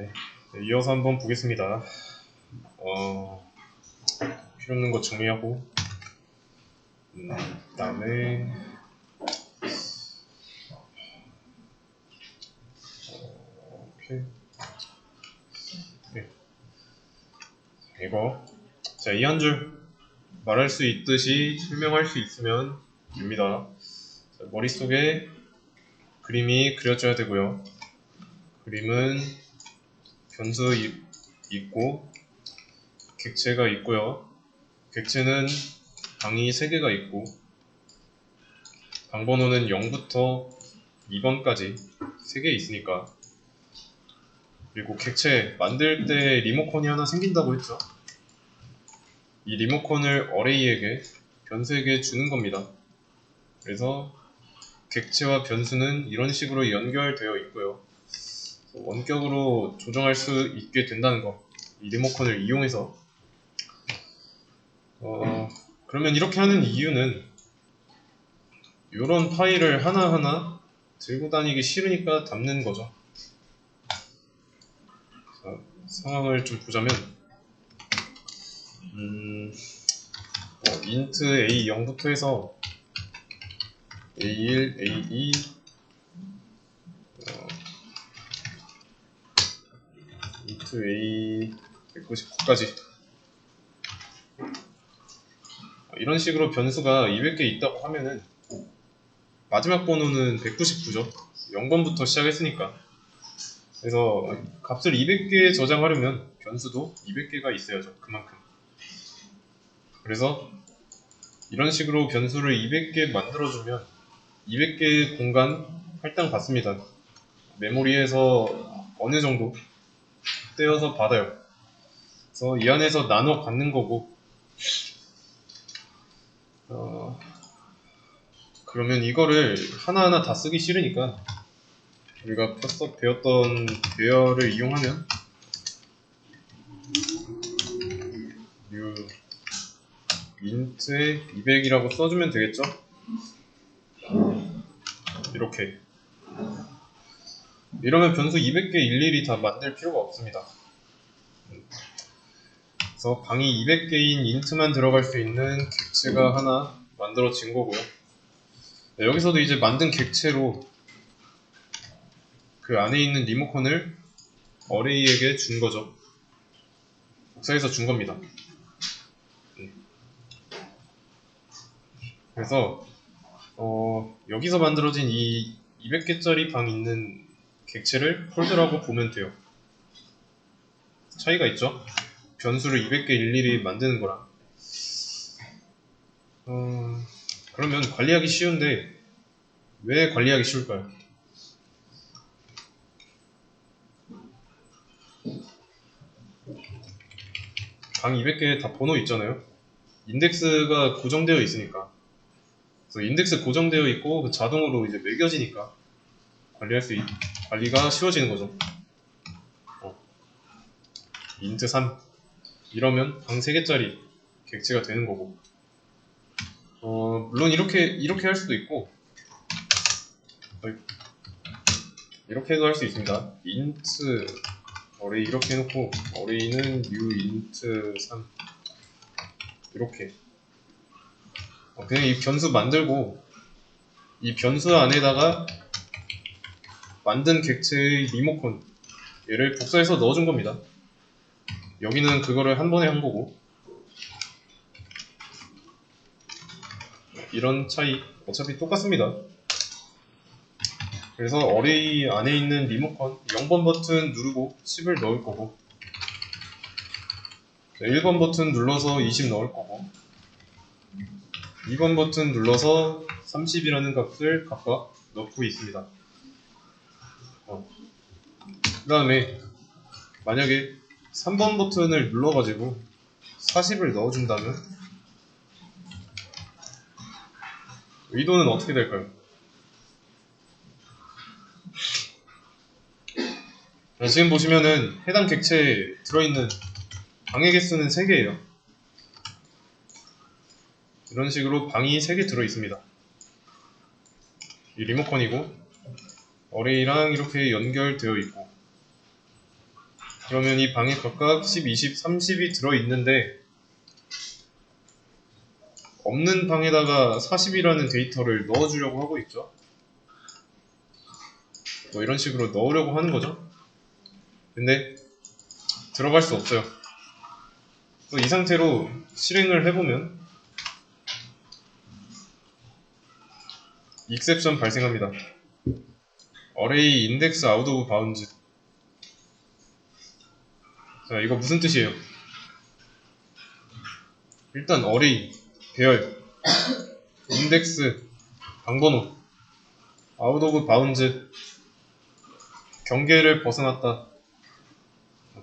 네, 이어서 한번 보겠습니다. 필요 없는 거 정리하고, 그다음에 오케이. 네. 이거 자, 이 한 줄 말할 수 있듯이 설명할 수 있으면 됩니다. 자, 머릿속에 그림이 그려져야 되고요. 그림은 변수 있고 객체가 있고요. 객체는 방이 3개가 있고 방 번호는 0부터 2번까지 3개 있으니까, 그리고 객체 만들 때 리모컨이 하나 생긴다고 했죠. 이 리모컨을 어레이에게, 변수에게 주는 겁니다. 그래서 객체와 변수는 이런 식으로 연결되어 있고요. 원격으로 조정할 수 있게 된다는 거, 이 리모컨을 이용해서. 그러면 이렇게 하는 이유는 이런 파일을 하나하나 들고 다니기 싫으니까 담는 거죠. 자, 상황을 좀 보자면 int a 0부터 해서 a1, a2, int a 199까지 이런 식으로 변수가 200개 있다고 하면은 마지막 번호는 199죠. 0번부터 시작했으니까. 그래서 값을 200개 저장하려면 변수도 200개가 있어야죠. 그만큼. 그래서 이런 식으로 변수를 200개 만들어주면 200개의 공간 할당 받습니다. 메모리에서 어느 정도 떼어서 받아요. 그래서 이 안에서 나눠 갖는 거고, 그러면 이거를 하나하나 다 쓰기 싫으니까 우리가 배웠던 배열을 이용하면 new int에 200이라고 써주면 되겠죠? 이렇게. 이러면 변수 200개 일일이 다 만들 필요가 없습니다. 그래서 방이 200개인 int만 들어갈 수 있는 객체가 하나 만들어진 거고요. 네, 여기서도 이제 만든 객체로 그 안에 있는 리모컨을 어레이에게 준 거죠. 복사해서 준 겁니다. 그래서 여기서 만들어진 이 200개짜리 방 있는 객체를 폴드라고 보면 돼요. 차이가 있죠? 변수를 200개 일일이 만드는 거랑. 그러면 관리하기 쉬운데 왜 관리하기 쉬울까요? 방 200개 다 번호 있잖아요. 인덱스가 고정되어 있으니까. 그래서 인덱스 고정되어 있고 그 자동으로 이제 매겨지니까 관리가 쉬워지는 거죠. int 3 이러면 방 3개짜리 객체가 되는 거고, 물론 이렇게 할 수도 있고 이렇게도 할 수 있습니다. int 어레이 이렇게 해놓고 어레이는 new int 3 이렇게 그냥 이 변수 만들고 이 변수 안에다가 만든 객체의 리모컨 얘를 복사해서 넣어준 겁니다. 여기는 그거를 한 번에 한 거고, 이런 차이 어차피 똑같습니다. 그래서 어레이 안에 있는 리모컨 0번 버튼 누르고 10을 넣을 거고, 1번 버튼 눌러서 20 넣을 거고, 2번 버튼 눌러서 30이라는 값을 각각 넣고 있습니다. 그 다음에 만약에 3번 버튼을 눌러가지고 40을 넣어준다면 의도는 어떻게 될까요? 지금 보시면은 해당 객체에 들어있는 방의 개수는 3개예요. 이런 식으로 방이 3개 들어있습니다. 이 리모컨이고 어레이랑 이렇게 연결되어 있고, 그러면 이 방에 각각 10, 20, 30이 들어있는데 없는 방에다가 40이라는 데이터를 넣어주려고 하고 있죠. 뭐 이런 식으로 넣으려고 하는 거죠. 근데 들어갈 수 없어요. 이 상태로 실행을 해보면 익셉션 발생합니다. array index out of bounds. 자, 이거 무슨 뜻이에요? 일단 array, 배열, index, 방번호, out of bounds, 경계를 벗어났다,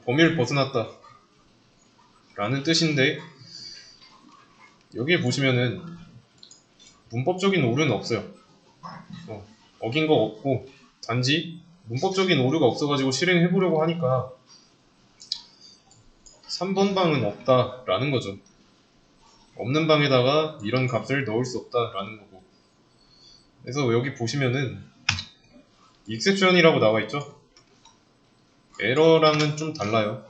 범위를 벗어났다 라는 뜻인데, 여기에 보시면은 문법적인 오류는 없어요. 어긴 거 없고, 단지 문법적인 오류가 없어가지고 실행해보려고 하니까 3번 방은 없다 라는 거죠. 없는 방에다가 이런 값을 넣을 수 없다 라는 거고. 그래서 여기 보시면은 exception이라고 나와 있죠. 에러랑은 좀 달라요.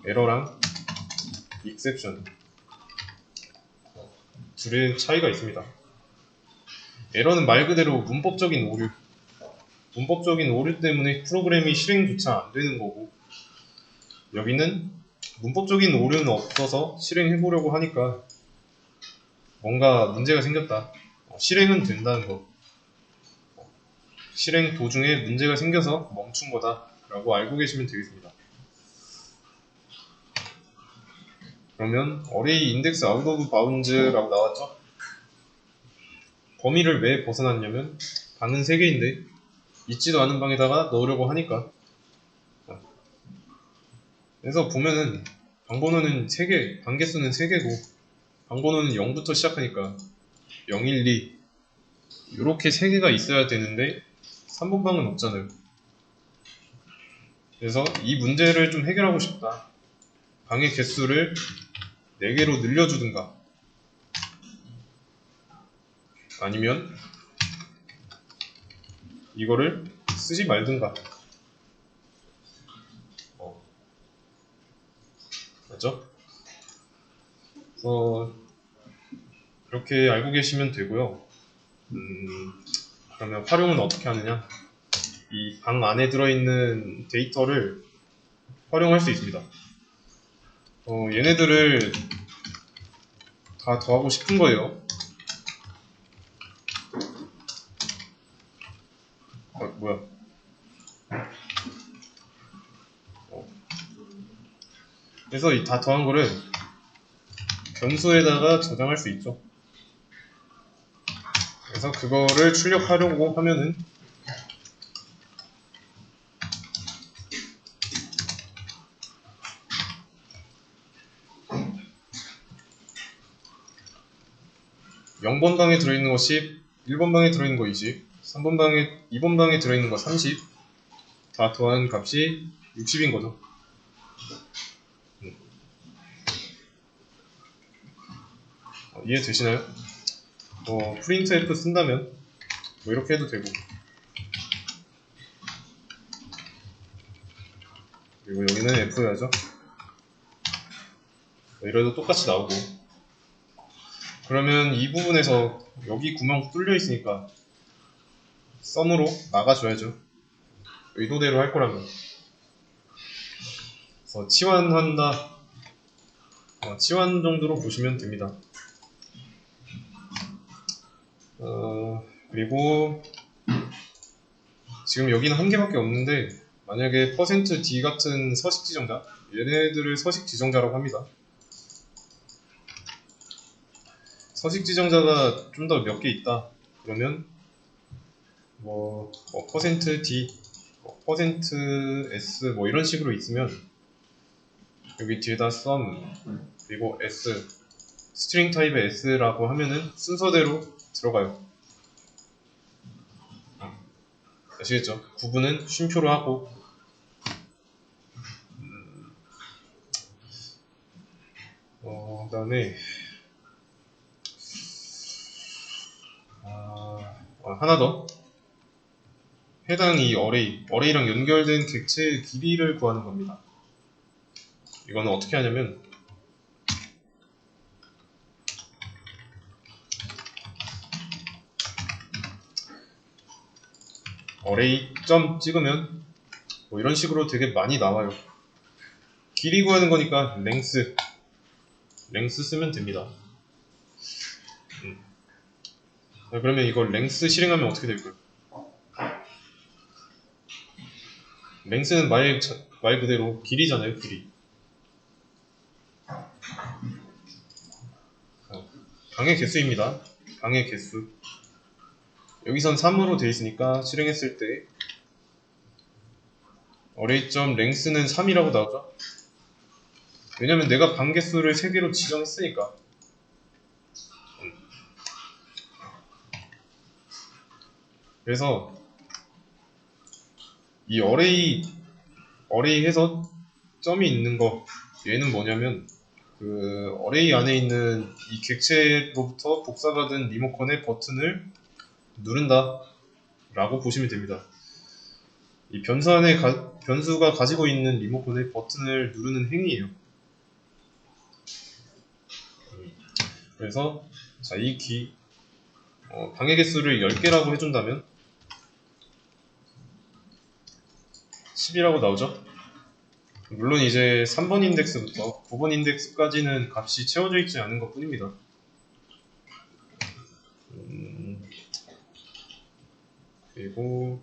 에러랑 exception 둘의 차이가 있습니다. 에러는 말 그대로 문법적인 오류, 문법적인 오류 때문에 프로그램이 실행조차 안 되는 거고, 여기는 문법적인 오류는 없어서 실행해보려고 하니까 뭔가 문제가 생겼다, 실행은 된다는 거, 실행 도중에 문제가 생겨서 멈춘 거다 라고 알고 계시면 되겠습니다. 그러면 array index out of bounds라고 나왔죠? 범위를 왜 벗어났냐면 방은 3개인데 있지도 않은 방에다가 넣으려고 하니까. 그래서 보면은 방번호는 3개, 방개수는 3개고 방번호는 0부터 시작하니까 0, 1, 2 이렇게 3개가 있어야 되는데 3번 방은 없잖아요. 그래서 이 문제를 좀 해결하고 싶다. 방의 개수를 4개로 늘려주든가 아니면 이거를 쓰지 말든가. 맞죠? 이렇게 알고 계시면 되고요. 그러면 활용은 어떻게 하느냐? 이 방 안에 들어있는 데이터를 활용할 수 있습니다. 얘네들을 다 더하고 싶은 거예요. 뭐야? 그래서 이 다 더한 거를 변수에다가 저장할 수 있죠. 그래서 그거를 출력하려고 하면은 (0번) 방에 들어있는 거 10, (1번) 방에 들어있는 거 20, (3번) 방에 2번 방에 들어있는 거 30, 다 더한 값이 60인 거죠. 이해되시나요? printf 쓴다면 뭐 이렇게 해도 되고, 그리고 여기는 f 해야죠. 이래도 똑같이 나오고. 그러면 이 부분에서 여기 구멍 뚫려 있으니까 썸으로 막아줘야죠. 의도대로 할 거라면. 그래서 치환한다, 치환 정도로 보시면 됩니다. 그리고 지금 여기는 한 개밖에 없는데 만약에 %d 같은 서식 지정자, 얘네들을 서식 지정자라고 합니다. 서식 지정자가 좀 더 몇 개 있다 그러면 %d, %s 뭐 이런 식으로 있으면 여기 뒤에다 sum 그리고 s, 스트링 타입의 s라고 하면은 순서대로 들어가요. 아시겠죠? 구분은 쉼표로 하고, 그 다음에 하나 더. 해당 이 어레이랑 연결된 객체의 길이를 구하는 겁니다. 이거는 어떻게 하냐면 어레이 점 찍으면 뭐 이런 식으로 되게 많이 나와요. 길이 구하는 거니까 랭스 쓰면 됩니다. 자, 그러면 이걸 랭스 실행하면 어떻게 될까요? 랭스는 말 그대로 길이잖아요. 길이. 방의 개수입니다. 방의 개수. 여기선 3으로 되어 있으니까 실행했을 때 array.length는 3이라고 나오죠. 왜냐면 내가 방 개수를 3개로 지정했으니까. 그래서 이 array 해서 점이 있는 거, 얘는 뭐냐면 그 array 안에 있는 이 객체로부터 복사받은 리모컨의 버튼을 누른다 라고 보시면 됩니다. 이 변수 안에 변수가 가지고 있는 리모컨의 버튼을 누르는 행위예요. 그래서 자, 이 방해 개수를 10개라고 해준다면 10이라고 나오죠. 물론 이제 3번 인덱스부터 9번 인덱스까지는 값이 채워져 있지 않은 것 뿐입니다. 그리고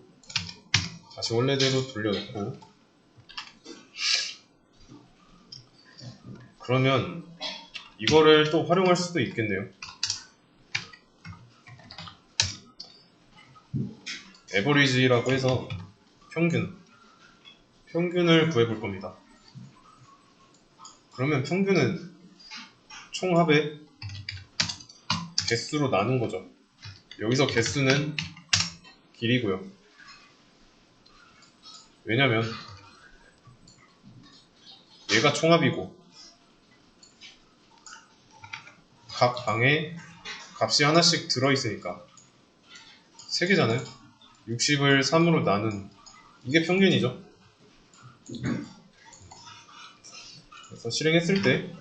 다시 원래대로 돌려놓고, 그러면 이거를 또 활용할 수도 있겠네요. average라고 해서 평균을 구해볼 겁니다. 그러면 평균은 총합의 개수로 나눈 거죠. 여기서 개수는 길이고요. 왜냐면 얘가 총합이고 각 방에 값이 하나씩 들어있으니까 3개잖아요. 60을 3으로 나눈 이게 평균이죠. 그래서 실행했을 때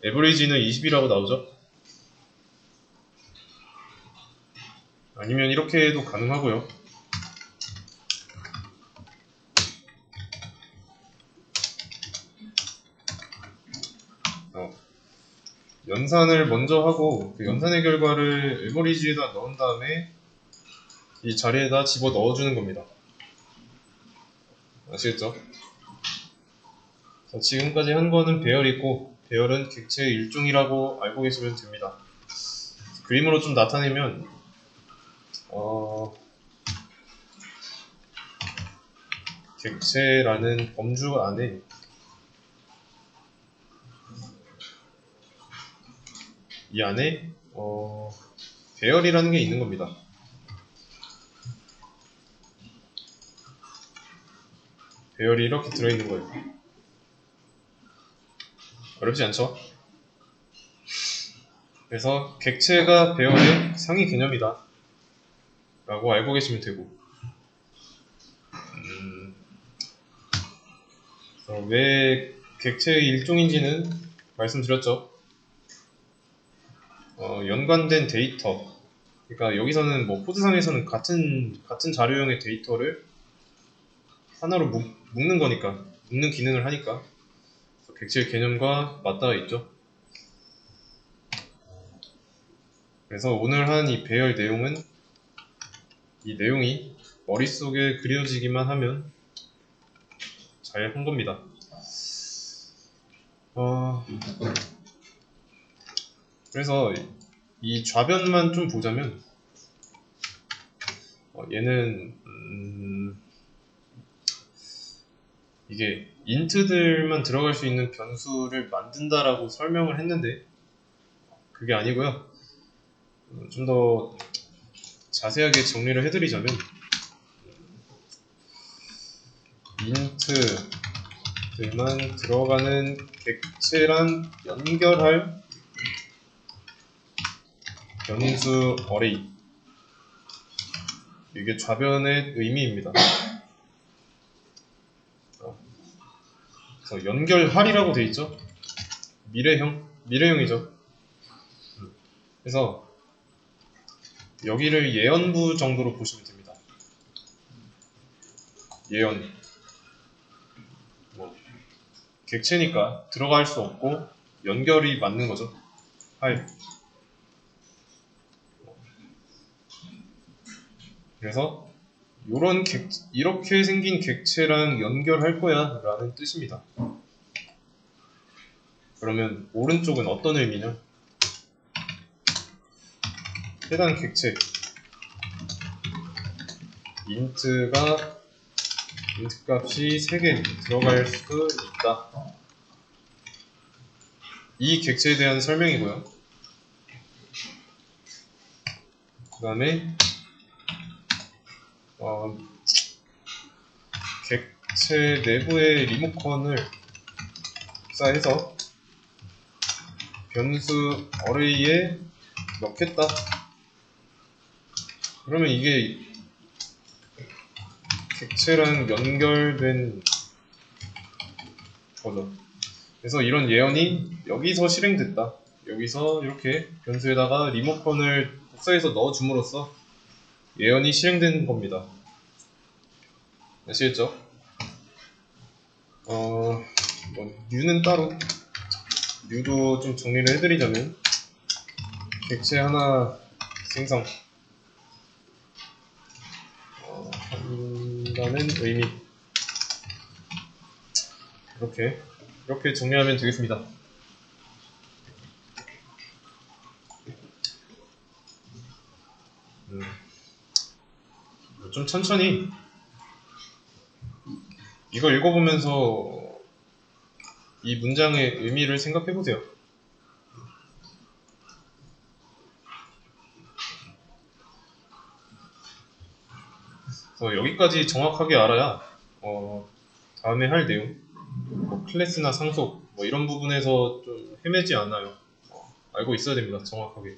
average는 20이라고 나오죠. 아니면 이렇게 해도 가능하고요. 연산을 먼저 하고 그 연산의 결과를 average에다 넣은 다음에 이 자리에다 집어 넣어주는 겁니다. 아시겠죠? 자, 지금까지 한 거는 배열이고, 배열은 객체의 일종이라고 알고 계시면 됩니다. 그림으로 좀 나타내면 객체라는 범주 안에 이 안에 배열이라는 게 있는 겁니다. 배열이 이렇게 들어있는 거예요. 어렵지 않죠? 그래서 객체가 배열의 상위 개념이다 라고 알고 계시면 되고, 왜 객체의 일종인지는 말씀드렸죠. 연관된 데이터, 그러니까 여기서는 뭐 코드상에서는 같은 자료형의 데이터를 하나로 묶는 거니까, 묶는 기능을 하니까 객체의 개념과 맞닿아 있죠. 그래서 오늘 한 이 배열 내용은 이 내용이 머릿속에 그려지기만 하면 잘 한 겁니다. 그래서 이 좌변만 좀 보자면 얘는 이게 인트들만 들어갈 수 있는 변수를 만든다라고 설명을 했는데 그게 아니고요. 좀 더 자세하게 정리를 해드리자면 인트들만 들어가는 객체란 연결할 변수 어레이, 이게 좌변의 의미입니다. 그래서 연결할이라고 돼 있죠. 미래형이죠. 그래서 여기를 예언부 정도로 보시면 됩니다. 예언. 뭐 객체니까 들어갈 수 없고 연결이 맞는 거죠. 할. 그래서 이렇게 생긴 객체랑 연결할 거야 라는 뜻입니다. 그러면 오른쪽은 어떤 의미냐? 해당 객체 인트 값이 3개 들어갈 수 있다. 이 객체에 대한 설명이고요. 그 다음에 객체 내부의 리모컨을 복사해서 변수 어레이에 넣겠다. 그러면 이게 객체랑 연결된 거죠. 그래서 이런 예언이 여기서 실행됐다. 여기서 이렇게 변수에다가 리모컨을 복사해서 넣어줌으로써 예언이 실행된 겁니다. 아시겠죠? 뉴는 따로, 뉴도 좀 정리를 해드리자면 객체 하나 생성 한다는 의미. 이렇게 정리하면 되겠습니다. 좀 천천히 이걸 읽어보면서 이 문장의 의미를 생각해보세요. 그래서 여기까지 정확하게 알아야 다음에 할 내용, 뭐 클래스나 상속 뭐 이런 부분에서 좀 헤매지 않아요. 알고 있어야 됩니다. 정확하게.